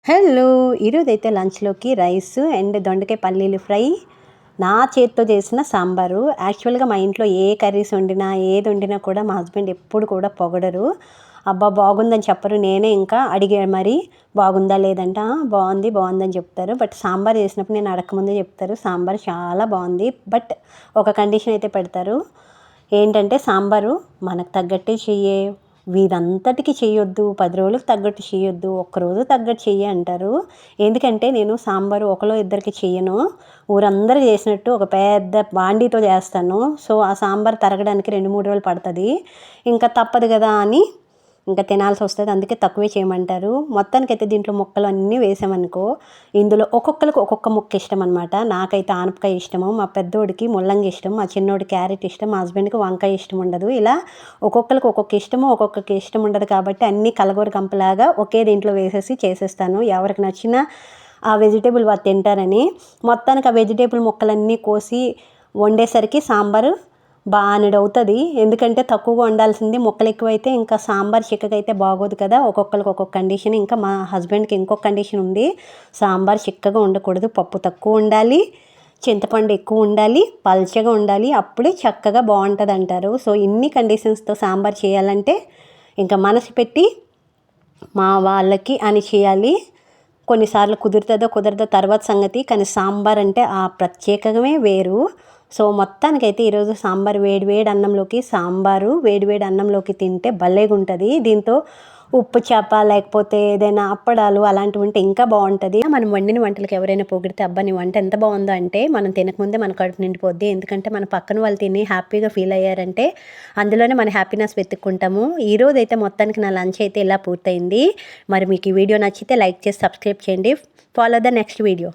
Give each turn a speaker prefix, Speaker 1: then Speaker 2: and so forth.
Speaker 1: Hello! ఈరోజైతే లంచ్‌లోకి rice and దొండకాయ పల్లీలు ఫ్రై, నా చేత్తో చేసిన సాంబారు. యాక్చువల్‌గా మా ఇంట్లో ఏ కర్రీస్ వండినా, ఏది వండినా కూడా మా హస్బెండ్ ఎప్పుడు కూడా పొగడరు. అబ్బా! బాగుందని చెప్పరు. నేనే ఇంకా అడిగా మరి బాగుందా లేదంటే, బాగుంది, బాగుందని చెప్తారు. బట్ సాంబార్ చేసినప్పుడు నేను అడగకముందే చెప్తారు. సాంబార్ చాలా బాగుంది. బట్ ఒక కండిషన్ అయితే పెడతారు. ఏంటంటే సాంబారు మనకు తగ్గట్టే చెయ్యే, వీరంతటికి చేయొద్దు, 10 రోజులకు తగ్గట్టు చేయొద్దు, ఒక్కరోజు తగ్గట్టు చెయ్యి అంటారు. ఎందుకంటే నేను సాంబారు ఒకలో ఇద్దరికి చెయ్యను. ఊరందరికి చేసినట్టు ఒక పెద్ద బాండీతో చేస్తాను. సో, ఆ సాంబార్ తరగడానికి 2, 3 రోజులు పడతది. ఇంకా తప్పదు కదా అని ఇంకా తినాల్సొస్తది. అందుకే తక్కువే చేయమంటారు. మొత్తానికైతే దీంట్లో ముక్కలు అన్నీ వేసామనుకో, ఇందులో ఒక్కొక్కళ్ళకి ఒక్కొక్క ముక్క ఇష్టమనమాట. నాకైతే ఆనపకాయ ఇష్టము, మా పెద్దోడికి ముల్లంగి ఇష్టం, మా చిన్నోడికి క్యారెట్ ఇష్టం, మా హస్బెండ్‌కి వంకాయ ఇష్టం ఉండదు. ఇలా ఒక్కొక్కళ్ళకి ఒక్కొక్క ఇష్టము, ఒక్కొక్కరికి ఇష్టం ఉండదు కాబట్టి అన్నీ కలగూర గంపలాగా ఒకే దీంట్లో వేసేసి చేసేస్తాను. ఎవరికి నచ్చిన ఆ వెజిటబుల్ వారు తింటారని. మొత్తానికి ఆ వెజిటబుల్ ముక్కలన్నీ కోసి వండేసరికి సాంబారు బానెడవుతుంది. ఎందుకంటే తక్కువగా వండాల్సింది, ముక్కలు ఎక్కువైతే ఇంకా సాంబార్ చిక్కగైతే బాగోదు కదా. ఒక్కొక్కరికి ఒక్కొక్క కండిషన్. ఇంకా మా హస్బెండ్‌కి ఇంకొక కండిషన్ ఉంది. సాంబార్ చిక్కగా ఉండకూడదు, పప్పు తక్కువ ఉండాలి, చింతపండు ఎక్కువ ఉండాలి, పల్చగా ఉండాలి, అప్పుడే చక్కగా బాగుంటుందంటారు. సో, ఇన్ని కండిషన్స్తో సాంబార్ చేయాలంటే ఇంకా మనసు పెట్టి మా వాళ్ళకి అని చేయాలి. కొన్నిసార్లు కుదురుతుందో కుదరదో తర్వాత సంగతి. కానీ సాంబార్ అంటే ఆ ప్రత్యేకమే వేరు. సో, మొత్తానికైతే ఈరోజు సాంబార్ వేడి వేడి అన్నంలోకి, సాంబారు వేడి వేడి అన్నంలోకి తింటే భలేగుంటుంది. దీంతో ఉప్పు చేప లేకపోతే ఏదైనా అప్పడాలు అలాంటివి ఉంటే ఇంకా బాగుంటుంది. మనం వండిన వంటలకి ఎవరైనా పొగిడితే అబ్బా నీ వంట ఎంత బాగుందో అంటే మనం తినకముందే మన కడుపు నిండిపోద్ది. ఎందుకంటే మన పక్కన వాళ్ళు తిని హ్యాపీగా ఫీల్ అయ్యారంటే అందులోనే మన హ్యాపీనెస్ వెతుక్కుంటాము. ఈరోజైతే మొత్తానికి నా లంచ్ అయితే ఇలా పూర్తయింది. మరి మీకు ఈ వీడియో నచ్చితే లైక్ చేసి సబ్స్క్రైబ్ చేయండి. Follow the next video.